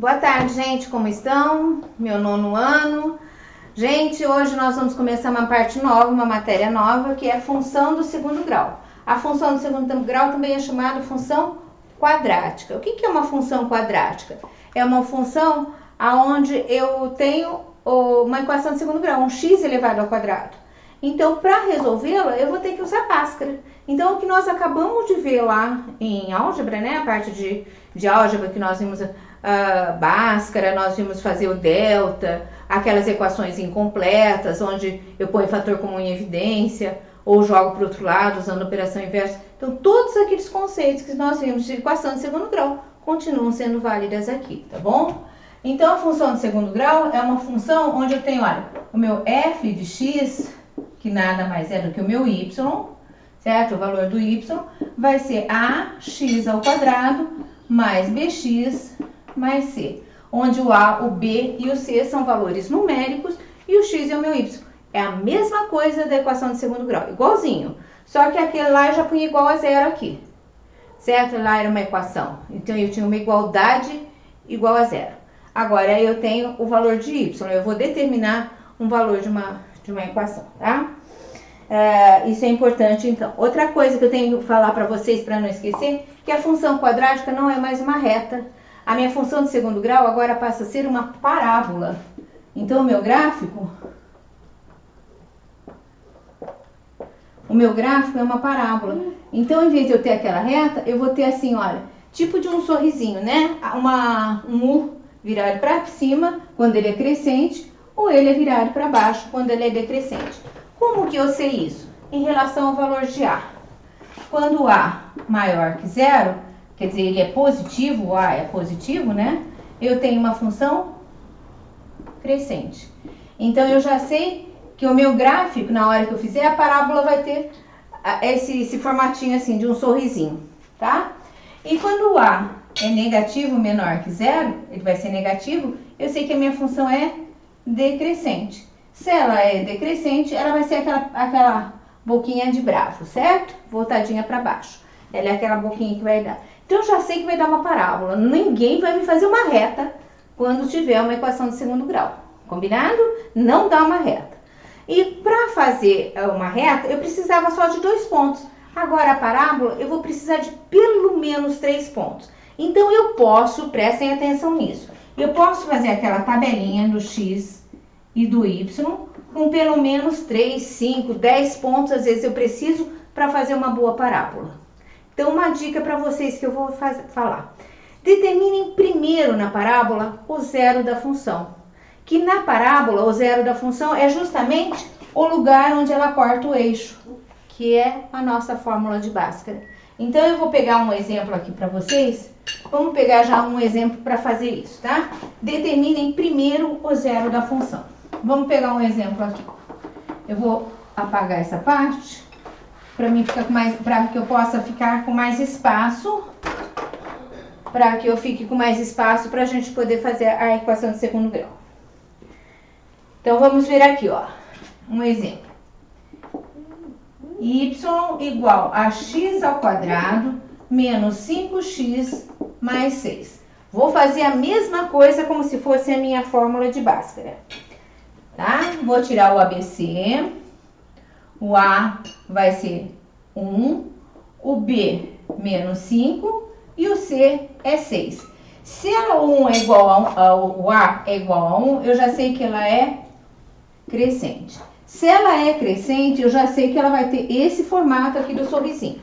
Boa tarde, gente, como estão? Meu 9º ano. Gente, hoje nós vamos começar uma parte nova, uma matéria nova, que é a função do segundo grau. A função do segundo grau também é chamada função quadrática. O que é uma função quadrática? É uma função onde eu tenho uma equação de segundo grau, um x elevado ao quadrado. Então, para resolvê-la, eu vou ter que usar Bhaskara. Então, o que nós acabamos de ver lá em álgebra, né, a parte de álgebra que nós vimos Bhaskara, nós vimos fazer o delta, aquelas equações incompletas, onde eu ponho fator comum em evidência, ou jogo para o outro lado, usando operação inversa. Então, todos aqueles conceitos que nós vimos de equação de segundo grau continuam sendo válidas aqui, tá bom? Então, a função de segundo grau é uma função onde eu tenho, olha, o meu f de x, que nada mais é do que o meu y, certo? O valor do y vai ser ax ao quadrado mais bx mais c, onde o a, o b e o c são valores numéricos e o x é o meu y. É a mesma coisa da equação de segundo grau, igualzinho. Só que aquele lá eu já punha igual a zero aqui, certo? Lá era uma equação, então eu tinha uma igualdade igual a zero. Agora eu tenho o valor de y, eu vou determinar um valor de uma equação, tá? Isso é importante, então. Outra coisa que eu tenho que falar para vocês, para não esquecer, que a função quadrática não é mais uma reta. A minha função de segundo grau agora passa a ser uma parábola. Então, o meu gráfico é uma parábola. Então, em vez de eu ter aquela reta, eu vou ter assim, olha, tipo de um sorrisinho, né? Um U virado para cima, quando ele é crescente, ou ele é virado para baixo, quando ele é decrescente. Como que eu sei isso? Em relação ao valor de A. Quando A maior que zero, quer dizer, ele é positivo, o A é positivo, né? Eu tenho uma função crescente. Então, eu já sei que o meu gráfico, na hora que eu fizer, a parábola vai ter esse formatinho assim, de um sorrisinho, tá? E quando o A é negativo menor que zero, ele vai ser negativo, eu sei que a minha função é decrescente. Se ela é decrescente, ela vai ser aquela boquinha de bravo, certo? Voltadinha para baixo. Ela é aquela boquinha que vai dar. Então, eu já sei que vai dar uma parábola. Ninguém vai me fazer uma reta quando tiver uma equação de segundo grau. Combinado? Não dá uma reta. E para fazer uma reta, eu precisava só de 2 pontos. Agora, a parábola, eu vou precisar de pelo menos 3 pontos. Então, eu posso, prestem atenção nisso, eu posso fazer aquela tabelinha do x e do y com pelo menos 3, 5, 10 pontos, às vezes eu preciso para fazer uma boa parábola. Então, uma dica para vocês que eu vou falar. Determinem primeiro na parábola o zero da função. Que na parábola, o zero da função é justamente o lugar onde ela corta o eixo, que é a nossa fórmula de Bhaskara. Então, eu vou pegar um exemplo aqui para vocês. Vamos pegar já um exemplo para fazer isso, tá? Determinem primeiro o zero da função. Vamos pegar um exemplo aqui. Eu vou apagar essa parte para mim ficar com mais, para que eu possa ficar com mais espaço, para que eu fique com mais espaço para a gente poder fazer a equação de segundo grau. Então vamos ver aqui, ó, um exemplo. Y igual a x ao quadrado menos 5x mais 6. Vou fazer a mesma coisa como se fosse a minha fórmula de Bhaskara. Tá? Vou tirar o ABC, o A vai ser 1, o B menos 5 e o C é 6. Se a 1 é igual o A é igual a 1, eu já sei que ela é crescente. Se ela é crescente, eu já sei que ela vai ter esse formato aqui do sorrisinho.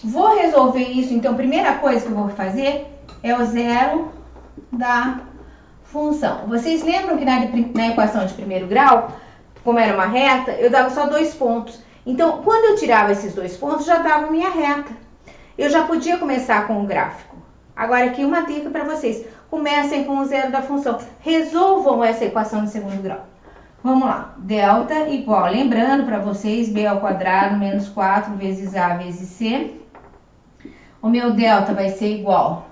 Vou resolver isso, então a primeira coisa que eu vou fazer é o zero da função. Vocês lembram que na equação de primeiro grau, como era uma reta, eu dava só 2 pontos. Então, quando eu tirava esses 2 pontos, já dava minha reta. Eu já podia começar com o gráfico. Agora, aqui uma dica para vocês. Comecem com o zero da função. Resolvam essa equação de segundo grau. Vamos lá. Delta igual, lembrando para vocês, b ao quadrado menos 4 vezes a vezes c. O meu delta vai ser igual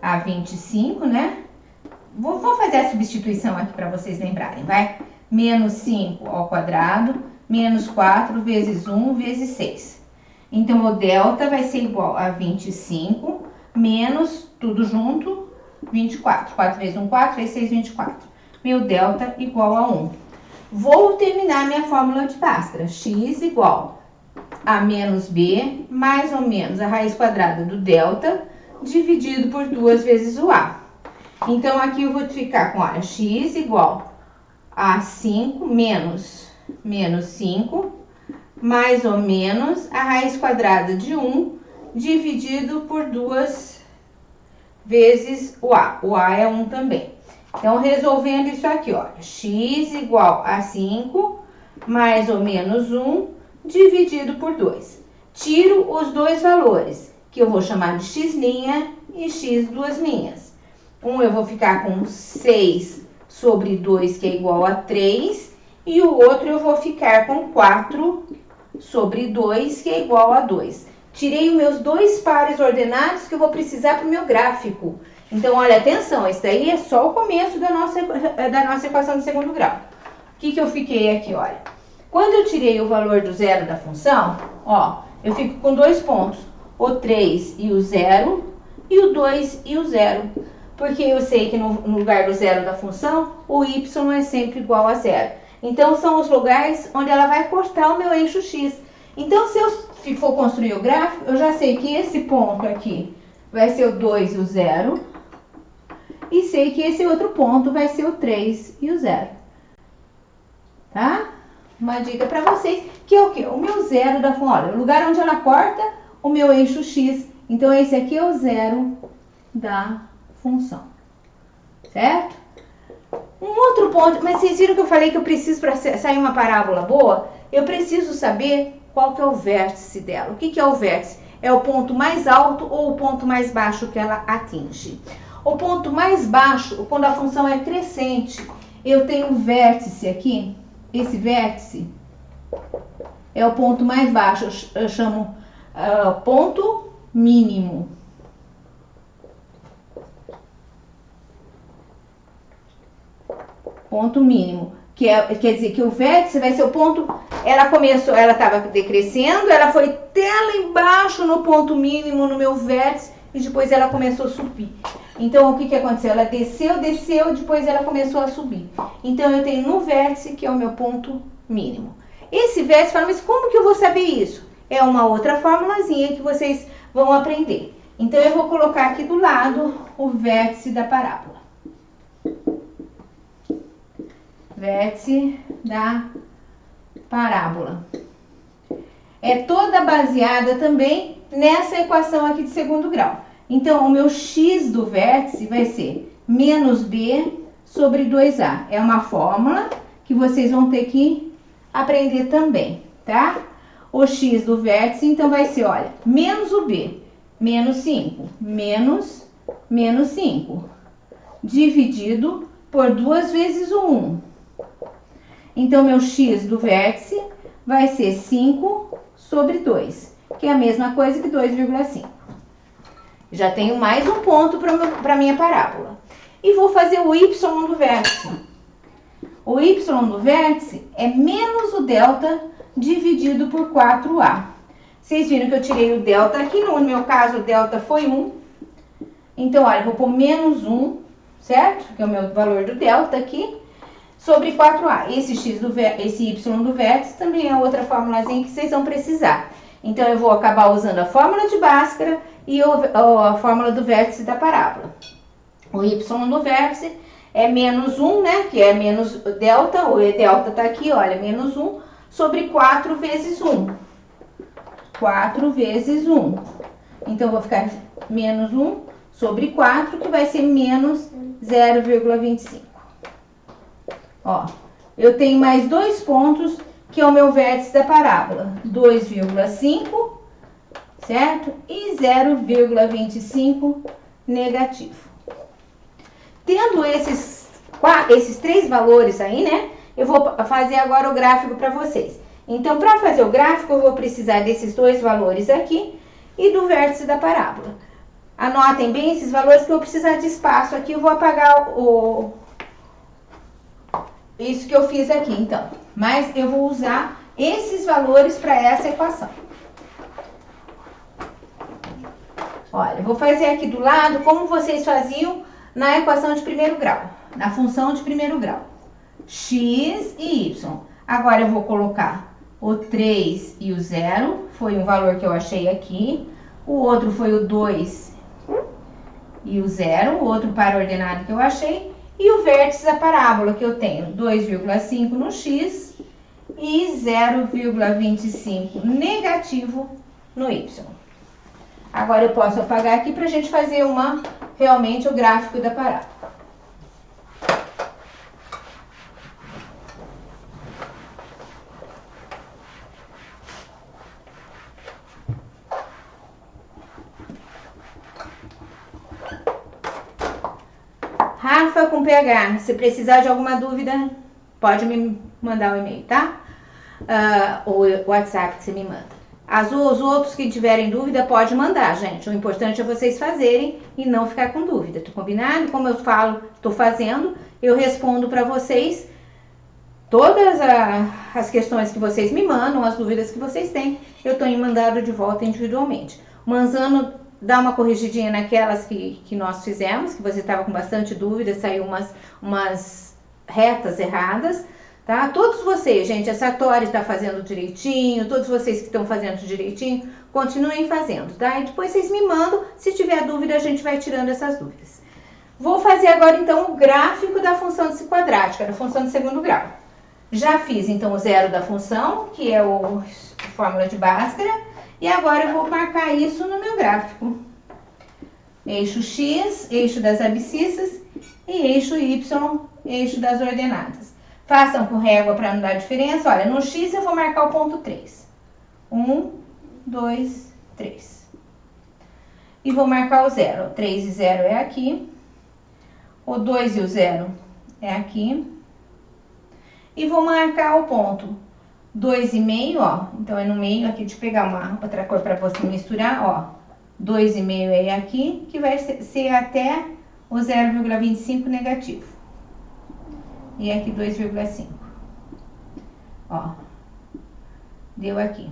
a 25, né? Vou fazer a substituição aqui para vocês lembrarem, vai? Menos 5 ao quadrado, menos 4 vezes 1 vezes 6. Então, o delta vai ser igual a 25 menos, tudo junto, 24. 4 vezes 1, 4, 3, 6, 24. Meu delta igual a 1. Vou terminar minha fórmula de Bhaskara. X igual a menos B, mais ou menos a raiz quadrada do delta, dividido por 2 vezes o A. Então, aqui eu vou ficar com, olha, x igual a 5 menos 5, mais ou menos a raiz quadrada de 1, dividido por 2 vezes o A. O A é 1 também. Então, resolvendo isso aqui, ó, x igual a 5, mais ou menos 1, dividido por 2. Tiro os dois valores, que eu vou chamar de x' e x duas linhas. Um eu vou ficar com 6 sobre 2, que é igual a 3, e o outro eu vou ficar com 4 sobre 2, que é igual a 2. Tirei os meus dois pares ordenados que eu vou precisar para o meu gráfico. Então, olha, atenção, esse daí é só o começo da nossa equação de segundo grau. O que eu fiquei aqui, olha? Quando eu tirei o valor do zero da função, ó, eu fico com dois pontos, o 3 e o 0, e o 2 e o 0. Porque eu sei que no lugar do zero da função, o y é sempre igual a 0. Então, são os lugares onde ela vai cortar o meu eixo x. Então, se eu for construir o gráfico, eu já sei que esse ponto aqui vai ser o 2 e o 0. E sei que esse outro ponto vai ser o 3 e o 0. Tá? Uma dica para vocês, que é o quê? O meu zero da função. Olha, o lugar onde ela corta o meu eixo x. Então, esse aqui é o zero da função. Certo? Um outro ponto, mas vocês viram que eu falei que eu preciso, para sair uma parábola boa, eu preciso saber qual que é o vértice dela. O que é o vértice? É o ponto mais alto ou o ponto mais baixo que ela atinge. O ponto mais baixo, quando a função é crescente, eu tenho um vértice aqui. Esse vértice é o ponto mais baixo, eu chamo ponto mínimo. Ponto mínimo, quer dizer que o vértice vai ser o ponto, ela começou, ela estava decrescendo, ela foi até lá embaixo no ponto mínimo, no meu vértice, e depois ela começou a subir. Então, o que aconteceu? Ela desceu, depois ela começou a subir. Então, eu tenho no vértice, que é o meu ponto mínimo. Esse vértice, fala, mas como que eu vou saber isso? É uma outra formulazinha que vocês vão aprender. Então, eu vou colocar aqui do lado o vértice da parábola. Vértice da parábola. É toda baseada também nessa equação aqui de segundo grau. Então, o meu x do vértice vai ser menos b sobre 2a. É uma fórmula que vocês vão ter que aprender também, tá? O x do vértice, então, vai ser, olha, menos o b, menos 5, menos 5, dividido por 2 vezes o 1. Então, meu x do vértice vai ser 5 sobre 2, que é a mesma coisa que 2,5. Já tenho mais um ponto para a minha parábola. E vou fazer o y do vértice. O y do vértice é menos o delta dividido por 4a. Vocês viram que eu tirei o delta aqui, no meu caso o delta foi 1. Então, olha, eu vou pôr menos 1, certo? Que é o meu valor do delta aqui, sobre 4a. Esse y do vértice também é outra formulazinha que vocês vão precisar. Então, eu vou acabar usando a fórmula de Bhaskara e a fórmula do vértice da parábola. O y do vértice é menos 1, né? Que é menos delta, o delta tá aqui, olha, menos 1 sobre 4 vezes 1. 4 vezes 1. Então, eu vou ficar menos 1 sobre 4, que vai ser menos 0,25. Ó, eu tenho mais dois pontos, que é o meu vértice da parábola. 2,5, certo? E 0,25 negativo. Tendo esses três valores aí, né? Eu vou fazer agora o gráfico para vocês. Então, para fazer o gráfico, eu vou precisar desses dois valores aqui e do vértice da parábola. Anotem bem esses valores, que eu vou precisar de espaço aqui. Eu vou apagar isso que eu fiz aqui, então. Mas eu vou usar esses valores para essa equação. Olha, eu vou fazer aqui do lado como vocês faziam na equação de primeiro grau, na função de primeiro grau. X e Y. Agora eu vou colocar o 3 e o 0, foi um valor que eu achei aqui. O outro foi o 2 e o 0, o outro par ordenado que eu achei. E o vértice da parábola que eu tenho 2,5 no X e 0,25 negativo no Y. Agora eu posso apagar aqui para a gente fazer realmente o gráfico da parábola. Rafa com PH, se precisar de alguma dúvida, pode me mandar um e-mail, tá? Ou o WhatsApp que você me manda. Os outros que tiverem dúvida, pode mandar, gente. O importante é vocês fazerem e não ficar com dúvida. Tá combinado? Como eu falo, tô fazendo, eu respondo para vocês todas as questões que vocês me mandam, as dúvidas que vocês têm, eu tô mandando de volta individualmente. O Manzano dá uma corrigidinha naquelas que nós fizemos, que você estava com bastante dúvida, saiu umas retas erradas, tá? Todos vocês, gente, a Satori está fazendo direitinho, todos vocês que estão fazendo direitinho, continuem fazendo, tá? E depois vocês me mandam, se tiver dúvida a gente vai tirando essas dúvidas. Vou fazer agora então o gráfico da função quadrática, da função de segundo grau. Já fiz então o zero da função, que é a fórmula de Bhaskara. E agora eu vou marcar isso no meu gráfico. Eixo X, eixo das abscissas, e eixo Y, eixo das ordenadas. Façam com régua para não dar diferença. Olha, no X eu vou marcar o ponto 3. 1, 2, 3. E vou marcar o 0. 3 e 0 é aqui. O 2 e o 0 é aqui. E vou marcar o ponto 2,5, ó, então é no meio aqui, deixa eu pegar uma outra cor para você misturar, ó, 2,5 é aqui, que vai ser até o 0,25 negativo. E aqui 2,5. Ó, deu aqui.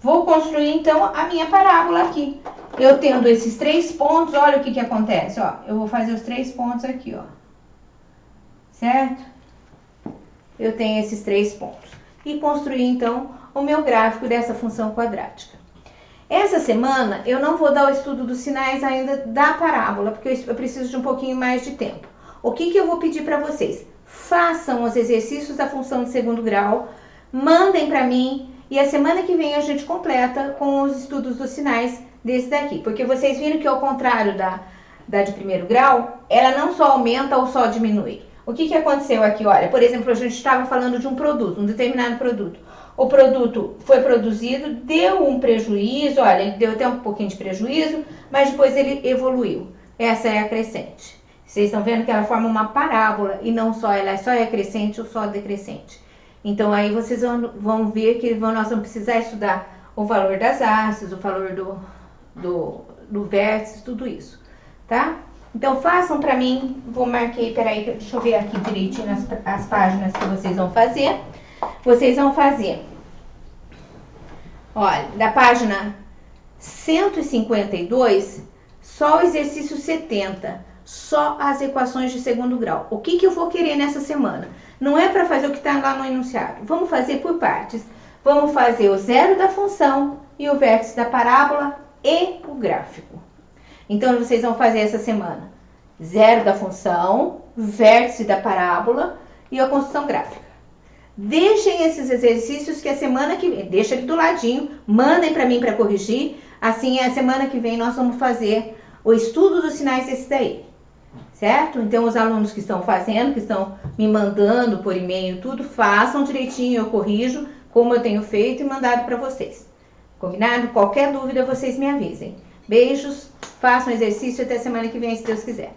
Vou construir então a minha parábola aqui. Eu tendo esses 3 pontos, olha o que acontece, ó, eu vou fazer os 3 pontos aqui, ó, certo? Eu tenho esses 3 pontos. E construir, então, o meu gráfico dessa função quadrática. Essa semana, eu não vou dar o estudo dos sinais ainda da parábola, porque eu preciso de um pouquinho mais de tempo. O que eu vou pedir para vocês? Façam os exercícios da função de segundo grau, mandem para mim, e a semana que vem a gente completa com os estudos dos sinais desse daqui. Porque vocês viram que, ao contrário da de primeiro grau, ela não só aumenta ou só diminui. O que aconteceu aqui? Olha, por exemplo, a gente estava falando de um produto, um determinado produto. O produto foi produzido, deu um prejuízo, olha, ele deu até um pouquinho de prejuízo, mas depois ele evoluiu. Essa é a crescente. Vocês estão vendo que ela forma uma parábola e não só, ela só é crescente ou só decrescente. Então aí vocês vão ver que nós vamos precisar estudar o valor das hastes, o valor do vértice, tudo isso, tá? Então, façam pra mim, peraí, deixa eu ver aqui direitinho as páginas que vocês vão fazer. Vocês vão fazer, olha, da página 152, só o exercício 70, só as equações de segundo grau. O que eu vou querer nessa semana? Não é para fazer o que está lá no enunciado, vamos fazer por partes. Vamos fazer o zero da função e o vértice da parábola e o gráfico. Então, vocês vão fazer essa semana zero da função, vértice da parábola e a construção gráfica. Deixem esses exercícios que a semana que vem, deixa aqui do ladinho, mandem para mim para corrigir. Assim, a semana que vem nós vamos fazer o estudo dos sinais desse daí, certo? Então, os alunos que estão fazendo, que estão me mandando por e-mail, tudo, façam direitinho, eu corrijo, como eu tenho feito e mandado para vocês. Combinado? Qualquer dúvida, vocês me avisem. Beijos, façam exercício até semana que vem, se Deus quiser.